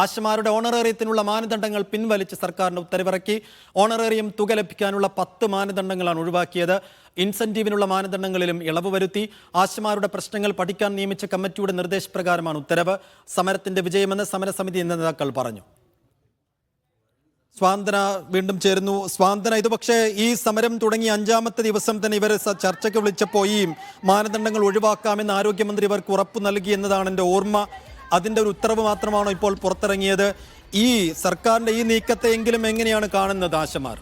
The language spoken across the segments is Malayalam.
ആശമാരുടെ ഓണറേറിയത്തിനുള്ള മാനദണ്ഡങ്ങൾ പിൻവലിച്ച് സർക്കാരിന്റെ ഉത്തരവിറക്കി. ഓണറേറിയം തുക ലഭിക്കാനുള്ള 10 മാനദണ്ഡങ്ങളാണ് ഒഴിവാക്കിയത്. ഇൻസെന്റീവിനുള്ള മാനദണ്ഡങ്ങളിലും ഇളവ് വരുത്തി. ആശമാരുടെ പ്രശ്നങ്ങൾ പഠിക്കാൻ നിയമിച്ച കമ്മിറ്റിയുടെ നിർദ്ദേശപ്രകാരമാണ് ഉത്തരവ്. സമരത്തിന്റെ വിജയമെന്ന് സമരസമിതി നേതാക്കൾ പറഞ്ഞു. സ്വാന്തന വീണ്ടും ചേരുന്നു. സ്വാന്തന, ഇത് പക്ഷേ ഈ സമരം തുടങ്ങി 5ാമത്തെ ദിവസം തന്നെ ഇവർ ചർച്ചയ്ക്ക് വിളിച്ചപ്പോൾ ഈ മാനദണ്ഡങ്ങൾ ഒഴിവാക്കാമെന്ന് ആരോഗ്യമന്ത്രി ഇവർക്ക് ഉറപ്പ് നൽകി എന്നതാണ് എൻ്റെ ഓർമ്മ. അതിൻ്റെ ഒരു ഉത്തരവ് മാത്രമാണോ ഇപ്പോൾ പുറത്തിറങ്ങിയത്? ഈ സർക്കാരിൻ്റെ ഈ നീക്കത്തെയെങ്കിലും എങ്ങനെയാണ് കാണുന്നത് ആശമാർ?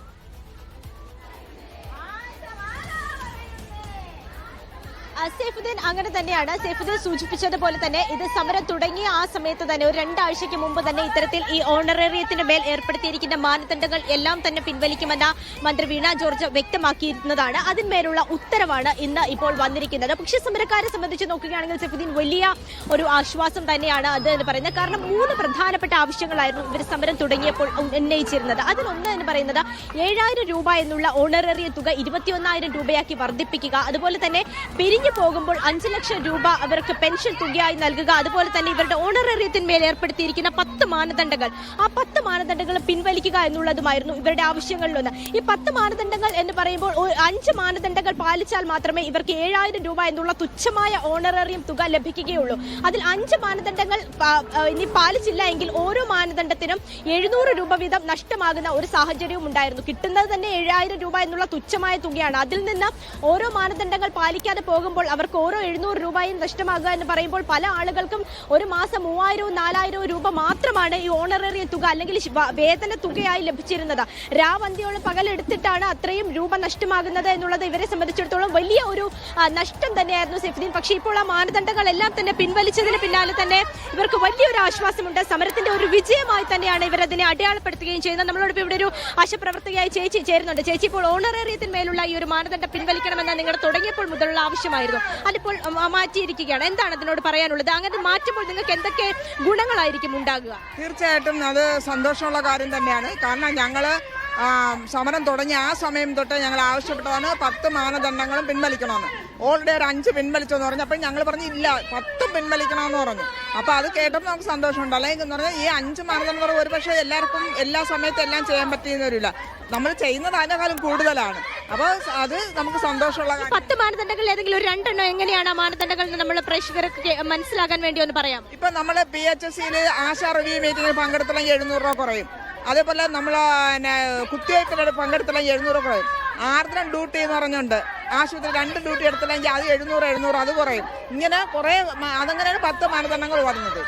സൈഫുദ്ദീൻ, അങ്ങനെ തന്നെയാണ്. സൈഫുദ്ദീൻ സൂചിപ്പിച്ചതുപോലെ തന്നെ ഇത് സമരം തുടങ്ങിയ ആ സമയത്ത് തന്നെ ഒരു 2 ആഴ്ചയ്ക്ക് മുമ്പ് തന്നെ ഇത്തരത്തിൽ ഈ ഓണറേറിയത്തിന് മേൽ ഏർപ്പെടുത്തിയിരിക്കുന്ന മാനദണ്ഡങ്ങൾ എല്ലാം തന്നെ പിൻവലിക്കുമെന്ന മന്ത്രി വീണ ജോർജ് വ്യക്തമാക്കിയിരുന്നതാണ്. അതിന്മേലുള്ള ഉത്തരവാണ് ഇന്ന് ഇപ്പോൾ വന്നിരിക്കുന്നത്. പക്ഷേ സമരക്കാരെ സംബന്ധിച്ച് നോക്കുകയാണെങ്കിൽ സൈഫുദ്ദീൻ വലിയ ഒരു ആശ്വാസം തന്നെയാണ് അത് എന്ന് പറയുന്നത്. കാരണം 3 പ്രധാനപ്പെട്ട ആവശ്യങ്ങളായിരുന്നു ഇവർ സമരം തുടങ്ങിയപ്പോൾ ഉന്നയിച്ചിരുന്നത്. അതിലൊന്ന് എന്ന് പറയുന്നത് 7000 രൂപ എന്നുള്ള ഓണറേറിയ തുക 21,000 രൂപയാക്കി വർദ്ധിപ്പിക്കുക. അതുപോലെ തന്നെ പിരിഞ്ഞു പോകുമ്പോൾ 5 ലക്ഷം രൂപ അവർക്ക് പെൻഷൻ തുകയായി നൽകുക. അതുപോലെ തന്നെ ഇവരുടെ ഓണറേറിയത്തിന്മേൽ ഏർപ്പെടുത്തിയിരിക്കുന്ന 10 മാനദണ്ഡങ്ങൾ, ആ 10 മാനദണ്ഡങ്ങൾ പിൻവലിക്കുക എന്നുള്ളതുമായിരുന്നു ഇവരുടെ ആവശ്യങ്ങളിലൊന്ന്. ഈ 10 മാനദണ്ഡങ്ങൾ എന്ന് പറയുമ്പോൾ 5 മാനദണ്ഡങ്ങൾ പാലിച്ചാൽ മാത്രമേ ഇവർക്ക് 7000 രൂപ എന്നുള്ള തുച്ഛമായ ഓണറേറിയം തുക ലഭിക്കുകയുള്ളൂ. അതിൽ 5 മാനദണ്ഡങ്ങൾ ഇനി പാലിച്ചില്ല എങ്കിൽ ഓരോ മാനദണ്ഡത്തിനും 700 രൂപ വീതം നഷ്ടമാകുന്ന ഒരു സാഹചര്യവും ഉണ്ടായിരുന്നു. കിട്ടുന്നത് തന്നെ 7000 രൂപ എന്നുള്ള തുച്ഛമായ തുകയാണ്. അതിൽ നിന്ന് ഓരോ മാനദണ്ഡങ്ങൾ പാലിക്കാതെ പോകുമ്പോൾ അവർക്ക് ഓരോ 700 രൂപയും നഷ്ടമാകുക എന്ന് പറയുമ്പോൾ പല ആളുകൾക്കും ഒരു മാസം 3000-4000 രൂപ മാത്രമാണ് ഈ ഓണറേറിയ തുക അല്ലെങ്കിൽ വേതന തുകയായി ലഭിച്ചിരുന്നത്. രാവന്തിയോളം പകലെടുത്തിട്ടാണ് അത്രയും രൂപ നഷ്ടമാകുന്നത് എന്നുള്ളത് ഇവരെ സംബന്ധിച്ചിടത്തോളം വലിയ ഒരു നഷ്ടം തന്നെയായിരുന്നു സൈഫുദ്ദീൻ. പക്ഷേ ഇപ്പോൾ ആ മാനദണ്ഡങ്ങളെല്ലാം തന്നെ പിൻവലിച്ചതിന് പിന്നാലെ തന്നെ ഇവർക്ക് വലിയൊരു ആശ്വാസമുണ്ട്. സമരത്തിന്റെ ഒരു വിജയമായി തന്നെയാണ് ഇവർ അതിനെ അടയാളപ്പെടുത്തുകയും ചെയ്യുന്നത്. നമ്മളോടൊപ്പം ഇവിടെ ഒരു ആശാപ്രവർത്തകയായി ചേച്ചി ചേരുന്നുണ്ട്. ചേച്ചി, ഇപ്പോൾ ഓണറേറിയത്തിന്മേലുള്ള ഈ ഒരു മാനദണ്ഡം പിൻവലിക്കണമെന്ന് നിങ്ങളുടെ തുടങ്ങിയപ്പോൾ മുതലുള്ള ആവശ്യമായിരുന്നു, അതിപ്പോൾ മാറ്റിയിരിക്കുകയാണ്. എന്താണ് അതിനോട് പറയാനുള്ളത്? അങ്ങനെ മാറ്റുമ്പോൾ നിങ്ങൾക്ക് എന്തൊക്കെ ഗുണങ്ങളായിരിക്കും ഉണ്ടാകുക? തീർച്ചയായിട്ടും അത് സന്തോഷമുള്ള കാര്യം തന്നെയാണ്. കാരണം ഞങ്ങള് സമരം തുടങ്ങിയ ആ സമയം തൊട്ട് ഞങ്ങൾ ആവശ്യപ്പെട്ടതാണ് 10 മാനദണ്ഡങ്ങളും പിൻവലിക്കണമെന്ന്. ഓൾറെഡി ഒരു 5 പിൻവലിച്ചെന്ന് പറഞ്ഞു. അപ്പോൾ ഞങ്ങൾ പറഞ്ഞു ഇല്ല 10 പിൻവലിക്കണമെന്ന് പറഞ്ഞു. അപ്പോൾ അത് കേട്ടപ്പോൾ നമുക്ക് സന്തോഷമുണ്ട്. അല്ലെങ്കിൽ എന്ന് പറഞ്ഞാൽ ഈ 5 മാനദണ്ഡങ്ങൾ ഒരുപക്ഷെ എല്ലാവർക്കും എല്ലാ സമയത്തും എല്ലാം ചെയ്യാൻ പറ്റുന്നവരില്ല. നമ്മൾ ചെയ്യുന്നത് അതിനേക്കാളും കൂടുതലാണ്. അപ്പോൾ അത് നമുക്ക് സന്തോഷമുള്ള 10 മാനദണ്ഡങ്ങൾ ഏതെങ്കിലും ഒരു 2 എണ്ണം എങ്ങനെയാണ് ആ മാനദണ്ഡങ്ങൾ നമ്മൾ പ്രേക്ഷകർക്ക് മനസ്സിലാക്കാൻ വേണ്ടി ഒന്ന് പറയാം. ഇപ്പം നമ്മൾ PHSCയിൽ ആശാ റിവ്യൂ മീറ്റിംഗിൽ പങ്കെടുത്തില്ലെങ്കിൽ 700 രൂപ കുറയും. അതേപോലെ നമ്മൾ കുത്തിവയ്പ്പിന് പങ്കെടുത്തില്ലെങ്കിൽ 700 രൂപ കുറയും. ആർദ്രം ഡ്യൂട്ടി എന്ന് പറഞ്ഞുണ്ട്, ആശുപത്രി 2 ഡ്യൂട്ടി എടുത്തില്ലെങ്കിൽ അത് 700 അത് കുറയും. ഇങ്ങനെ കുറേ അതങ്ങനെയാണ് 10 മാനദണ്ഡങ്ങൾ പറഞ്ഞത്.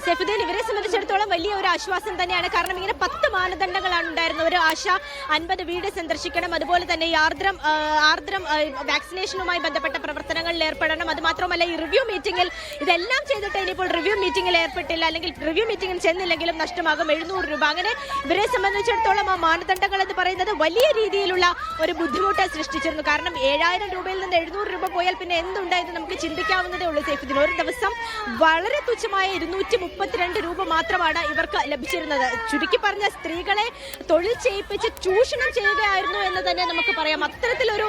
സൈഫുദ്ദീൻ, ഇവരെ സംബന്ധിച്ചിടത്തോളം വലിയ ഒരു ആശ്വാസം തന്നെയാണ്. കാരണം ഇങ്ങനെ 10 മാനദണ്ഡങ്ങളാണ് ഉണ്ടായിരുന്നത്. ഒരു ആശ 50 വീട് സന്ദർശിക്കണം, അതുപോലെ തന്നെ ഈ ആർദ്രം വാക്സിനേഷനുമായി ബന്ധപ്പെട്ട പ്രവർത്തനങ്ങളിൽ ഏർപ്പെടണം. അത് മാത്രമല്ല ഈ റിവ്യൂ മീറ്റിംഗിൽ ഇതെല്ലാം ചെയ്തിട്ട് ഇനിയിപ്പോൾ റിവ്യൂ മീറ്റിംഗിൽ ഏർപ്പെട്ടില്ല അല്ലെങ്കിൽ റിവ്യൂ മീറ്റിംഗിൽ ചെന്നില്ലെങ്കിലും നഷ്ടമാകും 700 രൂപ. അങ്ങനെ ഇവരെ സംബന്ധിച്ചിടത്തോളം ആ മാനദണ്ഡങ്ങൾ എന്ന് പറയുന്നത് വലിയ രീതിയിലുള്ള ഒരു ബുദ്ധിമുട്ട് സൃഷ്ടിച്ചിരുന്നു. കാരണം 7000 രൂപയിൽ നിന്ന് 700 രൂപ പോയാൽ പിന്നെ എന്തുണ്ടായെന്ന് നമുക്ക് ചിന്തിക്കാവുന്നതേ ഉള്ളൂ സൈഫുദ്ദീൻ. ഒരു ദിവസം വളരെ തുച്ഛമായ 232 രൂപ മാത്രമാണ് ഇവർക്ക് ലഭിച്ചിരുന്നത്. ചുരുക്കി പറഞ്ഞ സ്ത്രീകളെ തൊഴിൽ ചെയ്യിപ്പിച്ച് ചൂഷണം ചെയ്യുകയായിരുന്നു എന്ന് തന്നെ നമുക്ക് പറയാം. അത്തരത്തിലൊരു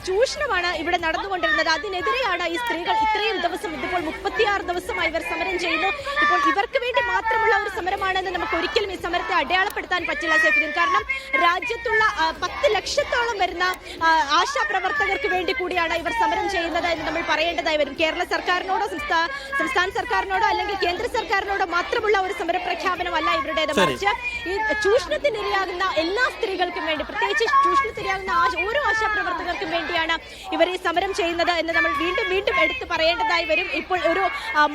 ചൂഷണമാണ് ഇവിടെ നടന്നുകൊണ്ടിരുന്നത്. അതിനെതിരെയാണ് ഈ സ്ത്രീകൾ ഇത്രയും ദിവസം, ഇതിപ്പോൾ 36 ദിവസമായി ഇവർ സമരം ചെയ്യുന്നു. ഇപ്പോൾ ഇവർക്ക് വേണ്ടി മാത്രമുള്ള ഒരു സമരമാണെന്ന് നമുക്ക് ഒരിക്കലും ഈ സമരത്തെ അടയാളപ്പെടുത്താൻ പറ്റില്ല സൈഫുദ്ദീൻ. കാരണം രാജ്യത്തുള്ള 10 ലക്ഷത്തോളം വരുന്ന ആശാപ്രവർത്തകർക്ക് വേണ്ടി കൂടിയാണ് ഇവർ സമരം ചെയ്യുന്നത് എന്ന് നമ്മൾ പറയേണ്ടതായി വരും. കേരള സർക്കാരിനോടോ സംസ്ഥാന സർക്കാരിനോടോ അല്ലെങ്കിൽ കേന്ദ്ര സർക്കാരിനോട് മാത്രമുള്ള ഒരു സമരപ്രഖ്യാപനമല്ല ഇവരുടേത്. മറിച്ച് ഈ ചൂഷണത്തിനിരയാകുന്ന എല്ലാ സ്ത്രീകൾക്കും വേണ്ടി, പ്രത്യേകിച്ച് ചൂഷണത്തിനിരയാകുന്ന ഓരോ ആശാപ്രവർത്തകർക്കും വേണ്ടിയാണ് ഇവർ ഈ സമരം ചെയ്യുന്നത് എന്ന് നമ്മൾ വീണ്ടും വീണ്ടും എടുത്തു പറയേണ്ടതായി വരും. ഇപ്പോൾ ഒരു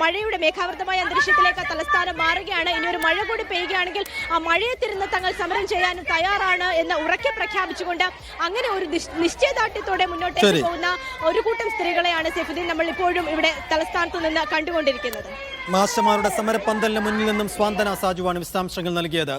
മഴയുടെ മേഘാവൃതമായ അന്തരീക്ഷത്തിലേക്ക് തലസ്ഥാനം മാറുകയാണ്. ഇനി ഒരു മഴ കൂടി പെയ്യുകയാണെങ്കിൽ ആ മഴയെ തിരുന്ന് തങ്ങൾ സമരം ചെയ്യാനും തയ്യാറാണ് എന്ന് ഉറക്കെ പ്രഖ്യാപിച്ചുകൊണ്ട് അങ്ങനെ ഒരു നിശ്ചയദാർഢ്യത്തോടെ മുന്നോട്ടേക്ക് പോകുന്ന ഒരു കൂട്ടം സ്ത്രീകളെയാണ് സൈഫുദ്ദീൻ നമ്മൾ ഇപ്പോഴും ഇവിടെ തലസ്ഥാനത്ത് നിന്ന് കണ്ടുകൊണ്ടിരിക്കുന്നത്. മാഷമാരുടെ സമരപ്പന്തലിന് മുന്നിൽ നിന്നും സ്വാന്തന സാജുവാണ് വിശദാംശങ്ങൾ നൽകിയത്.